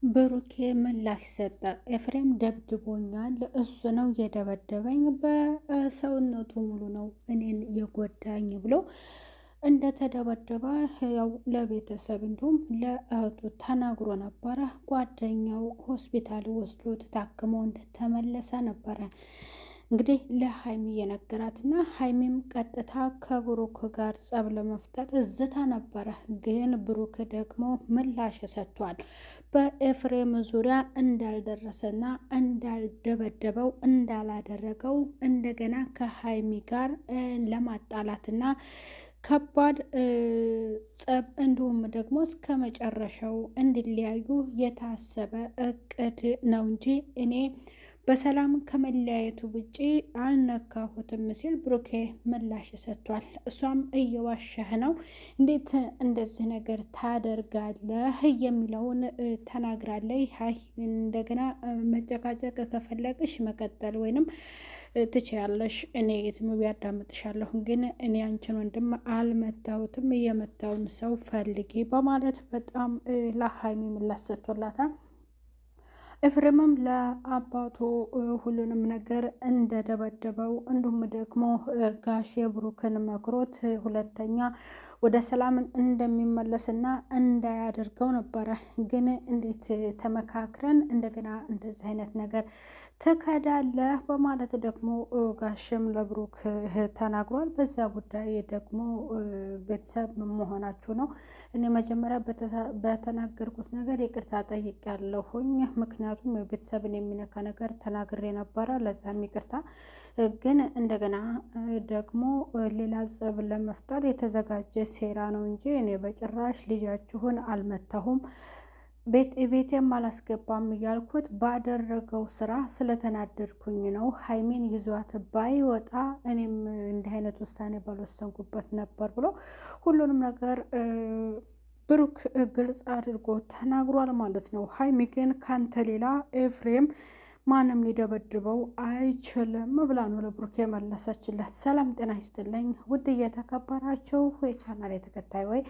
ብሩኬ ምላሽ ሰጠ። ኤፍሬም ደብድቦኛል፣ እሱ ነው የደበደበኝ፣ በሰውነቱ ሙሉ ነው እኔን የጎዳኝ ብሎ እንደተደበደበ ያው ለቤተሰብ እንዲሁም ለእህቱ ተናግሮ ነበረ። ጓደኛው ሆስፒታል ወስዶ ታክሞ እንደተመለሰ ነበረ እንግዲህ ለሀይሚ የነገራትና ሀይሚም ቀጥታ ከብሩክ ጋር ጸብ ለመፍጠር እዝታ ነበረ። ግን ብሩክ ደግሞ ምላሽ ሰጥቷል። በኤፍሬም ዙሪያ እንዳልደረሰና እንዳልደበደበው እንዳላደረገው እንደገና ከሀይሚ ጋር ለማጣላትና ከባድ ጸብ እንዲሁም ደግሞ እስከ መጨረሻው እንዲለያዩ የታሰበ እቅድ ነው እንጂ እኔ በሰላም ከመለያየቱ ውጪ አልነካሁትም ሲል ብሩኬ ምላሽ ሰጥቷል። እሷም እየዋሸህ ነው፣ እንዴት እንደዚህ ነገር ታደርጋለህ የሚለውን ተናግራለች። ሀይ እንደገና መጨቃጨቅ ከፈለግሽ መቀጠል ወይንም ትችያለሽ፣ እኔ ዝም ብዬ አዳምጥሻለሁ፣ ግን እኔ አንቺን ወንድም አልመታሁትም፣ የመታውን ሰው ፈልጊ በማለት በጣም ለሀይሚ ምላሽ ሰጥቶላታል። ኤፍሬምም ለአባቱ ሁሉንም ነገር እንደደበደበው እንዲሁም ደግሞ ጋሼ ብሩክን መክሮት ሁለተኛ ወደ ሰላም እንደሚመለስና እንዳያደርገው ነበረ። ግን እንዴት ተመካክረን እንደገና እንደዚህ አይነት ነገር ትከዳለህ በማለት ደግሞ ጋሽም ለብሩክ ተናግሯል። በዛ ጉዳይ ደግሞ ቤተሰብ መሆናችሁ ነው። እኔ መጀመሪያ በተናገርኩት ነገር ይቅርታ ጠይቄያለሁኝ። ምክንያቱም ቤተሰብን የሚነካ ነገር ተናግሬ ነበረ፣ ለዛም ይቅርታ። ግን እንደገና ደግሞ ሌላ ጸብ ለመፍጠር የተዘጋጀ ሴራ ነው እንጂ እኔ በጭራሽ ልጃችሁን አልመታሁም፣ ቤቴም አላስገባም እያልኩት ባደረገው ስራ ስለተናደድኩኝ ነው። ሀይሜን ይዟት ባይወጣ እኔም እንዲህ አይነት ውሳኔ ባልወሰንኩበት ነበር ብሎ ሁሉንም ነገር ብሩክ ግልጽ አድርጎ ተናግሯል ማለት ነው። ሀይሚ ግን ካንተ ሌላ ኤፍሬም ማንም ሊደበድበው አይችልም ብላ ነው ለብሩክ የመለሰችለት። ሰላም ጤና ይስጥልኝ ውድ እየተከበራችሁ የቻናል የተከታይ ወይ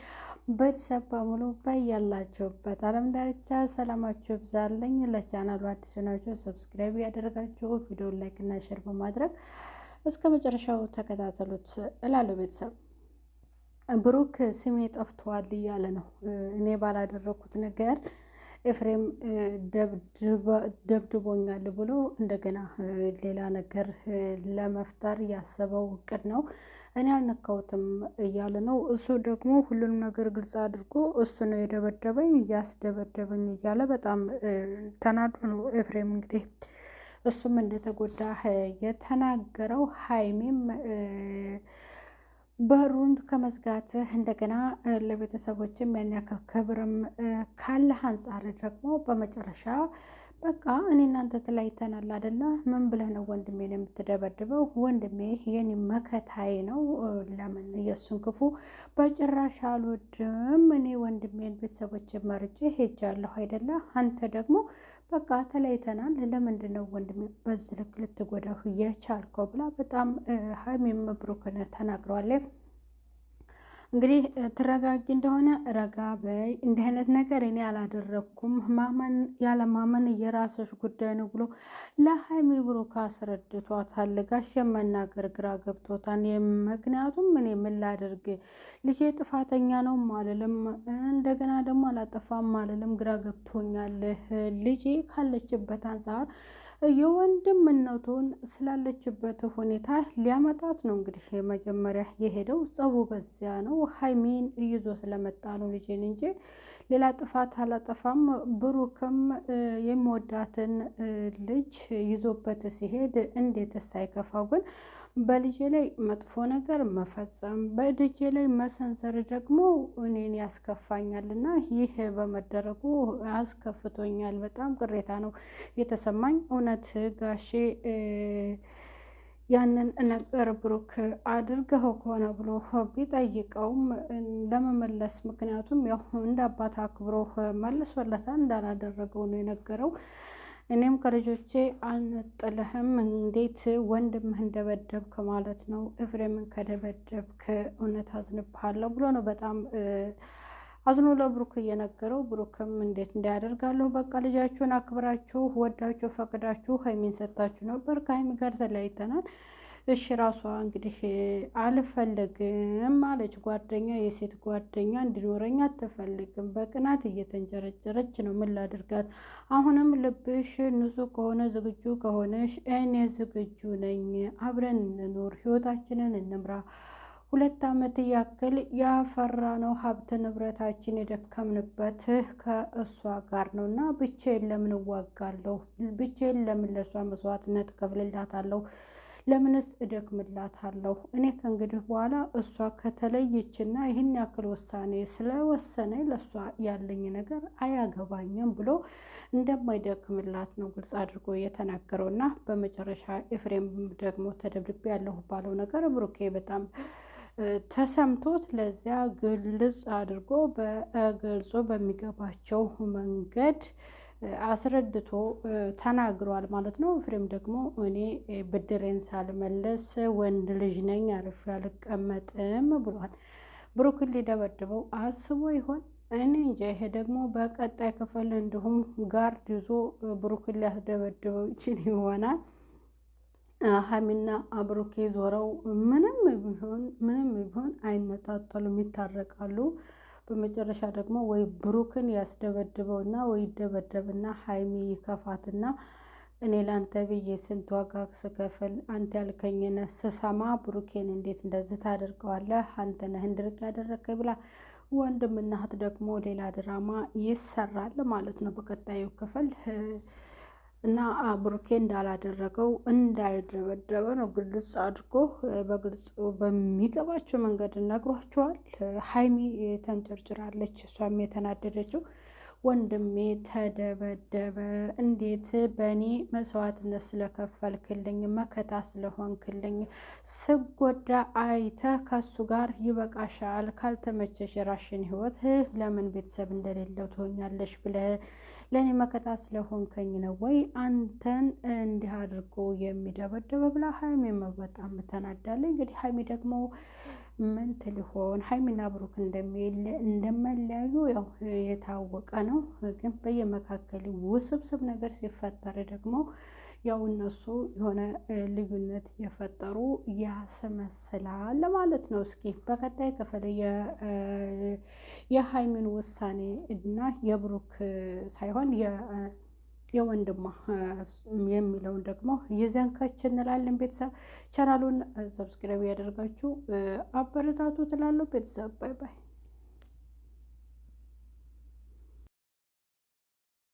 ቤተሰብ በሙሉ በያላችሁበት ዓለም ዳርቻ ሰላማችሁ ይብዛልኝ። ለቻናሉ አዲስ ናችሁ ሰብስክራይብ ያደረጋችሁ ቪዲዮ ላይክ እና ሼር በማድረግ እስከ መጨረሻው ተከታተሉት እላለሁ። ቤተሰብ ብሩክ ስሜ ጠፍቷል እያለ ነው። እኔ ባላደረኩት ነገር ኤፍሬም ደብድቦኛል ብሎ እንደገና ሌላ ነገር ለመፍጠር ያሰበው እቅድ ነው። እኔ አልነካሁትም እያለ ነው። እሱ ደግሞ ሁሉንም ነገር ግልጽ አድርጎ እሱ ነው የደበደበኝ እያስደበደበኝ እያለ በጣም ተናዶ ነው ኤፍሬም እንግዲህ እሱም እንደተጎዳ የተናገረው። ሀይሜም በሩን ከመዝጋትህ እንደገና ለቤተሰቦችም ያን ያክል ክብርም ካለህ አንጻር ደግሞ በመጨረሻ በቃ እኔ እናንተ ተለያይተናል አይደለ? ምን ብለህ ነው ወንድሜን የምትደበድበው? ወንድሜ የኔ መከታዬ ነው። ለምን የእሱን ክፉ በጭራሽ አልወድም። እኔ ወንድሜን ቤተሰቦች መርጬ ሄጃለሁ አይደለ? አንተ ደግሞ በቃ ተለያይተናል። ለምንድን ነው ወንድሜ በዚህ ልክ ልትጎዳሁ የቻልከው? ብላ በጣም ሀይሚም ብሩክን ተናግረዋለች። እንግዲህ ትረጋጊ እንደሆነ ረጋ በይ፣ እንዲህ አይነት ነገር እኔ አላደረግኩም፣ ማመን ያለ ማመን የራስሽ ጉዳይ ነው ብሎ ለሀይሚ ብሩክ አስረድቷታል። ጋሽ መናገር ግራ ገብቶታል። ምክንያቱም እኔ ምን ላደርግ ልጄ ጥፋተኛ ነው ማለልም እንደገና ደግሞ አላጠፋም ማለልም ግራ ገብቶኛል። ልጄ ካለችበት አንጻር የወንድምነቱን ስላለችበት ሁኔታ ሊያመጣት ነው። እንግዲህ መጀመሪያ የሄደው ጸቡ በዚያ ነው። ሀይሚን ይዞ ስለመጣ ነው ልጄን እንጂ ሌላ ጥፋት አላጠፋም። ብሩክም የሚወዳትን ልጅ ይዞበት ሲሄድ እንዴት ሳይከፋው ግን በልጄ ላይ መጥፎ ነገር መፈጸም በልጄ ላይ መሰንዘር ደግሞ እኔን ያስከፋኛል እና ይህ በመደረጉ አስከፍቶኛል። በጣም ቅሬታ ነው የተሰማኝ። እውነት ጋሼ ያንን ነገር ብሩክ አድርገው ከሆነ ብሎ ቢጠይቀውም ለመመለስ ምክንያቱም ያው እንደ አባት አክብሮ መልሶለታል። እንዳላደረገው ነው የነገረው። እኔም ከልጆቼ አልነጥልህም፣ እንዴት ወንድምህን ደበደብክ ማለት ነው? ኤፍሬምን ከደበደብክ እውነት አዝንብሃለሁ ብሎ ነው በጣም አዝኖ ለብሩክ እየነገረው ብሩክም እንዴት እንዳያደርጋለሁ በቃ ልጃችሁን አክብራችሁ ወዳችሁ ፈቅዳችሁ ሀይሚን ሰጣችሁ ነበር፣ ከሀይሚ ጋር ተለያይተናል። እሺ ራሷ እንግዲህ አልፈልግም አለች። ጓደኛ የሴት ጓደኛ እንዲኖረኝ አትፈልግም። በቅናት እየተንጨረጨረች ነው። ምን ላድርጋት? አሁንም ልብሽ ንጹህ ከሆነ ዝግጁ ከሆነሽ እኔ ዝግጁ ነኝ። አብረን እንኖር፣ ህይወታችንን እንምራ። 2 ዓመት ያክል ያፈራነው ሀብት ንብረታችን የደከምንበት ከእሷ ጋር ነው እና ብቻዬን ለምን እዋጋለሁ? ብቻዬን ለምን ለእሷ መስዋዕትነት እከፍልላታለሁ? ለምንስ እደክምላታለሁ? እኔ ከእንግዲህ በኋላ እሷ ከተለየችና ይህን ያክል ውሳኔ ስለወሰነ ለእሷ ያለኝ ነገር አያገባኝም ብሎ እንደማይደክምላት ነው ግልጽ አድርጎ የተናገረው እና በመጨረሻ ኤፍሬም ደግሞ ተደብድቤ ያለሁ ባለው ነገር ብሩኬ በጣም ተሰምቶት ለዚያ ግልጽ አድርጎ በግልጾ በሚገባቸው መንገድ አስረድቶ ተናግሯል ማለት ነው። ኤፍሬም ደግሞ እኔ ብድሬን ሳልመለስ ወንድ ልጅ ነኝ አርፌ አልቀመጥም ብሏል። ብሩክን ሊደበድበው አስቦ ይሆን? እኔ እንጃ። ይሄ ደግሞ በቀጣይ ክፍል እንዲሁም ጋርድ ይዞ ብሩክን ሊያስደበድበው ይችል ይሆናል። ሀይሚና ብሩኬ ዞረው ምንም ቢሆን አይነጣጠሉም፣ ይታረቃሉ። በመጨረሻ ደግሞ ወይ ብሩክን ያስደበድበውና ወይ ደበደብና ሀይሚ ይከፋትና እኔ ላንተ ብዬ ስንት ዋጋ ስከፍል አንተ ያልከኝን ስሰማ ብሩኬን እንዴት እንደዚህ ታደርገዋለህ? አንተ ነህ እንድርቅ ያደረግከኝ ብላ ወንድምና እህት ደግሞ ሌላ ድራማ ይሰራል ማለት ነው በቀጣዩ ክፍል እና ብሩኬ እንዳላደረገው እንዳልደበደበ ነው ግልጽ አድርጎ በግልጽ በሚገባቸው መንገድ ነግሯቸዋል። ሀይሚ ተንጨርጭራለች። እሷም የተናደደችው ወንድሜ ተደበደበ፣ እንዴት በእኔ መስዋዕትነት ስለከፈልክልኝ መከታ ስለሆንክልኝ ስጎዳ አይተ ከሱ ጋር ይበቃሻል፣ ካልተመቸሽ የራሽን ህይወት ለምን ቤተሰብ እንደሌለው ትሆኛለሽ ብለህ ለእኔ መከታ ስለሆንከኝ ነው ወይ አንተን እንዲህ አድርጎ የሚደበደበ ብላ ሀይሚ በጣም ተናዳለች። እንግዲህ ሀይሚ ደግሞ ምን ትልሆን? ሀይሚና ብሩክ እንደማይለያዩ ያው የታወቀ ነው። ግን በየመካከል ውስብስብ ነገር ሲፈጠር ደግሞ ያው እነሱ የሆነ ልዩነት የፈጠሩ ያስመስላል ማለት ነው። እስኪ በቀጣይ ክፍል የሀይሚን ውሳኔ እና የብሩክ ሳይሆን የወንድሟ የሚለውን ደግሞ ይዘን ከች እንላለን። ቤተሰብ ቻናሉን ሰብስክራይብ ያደርጋችሁ አበረታቱ ትላለሁ። ቤተሰብ ባይ ባይ።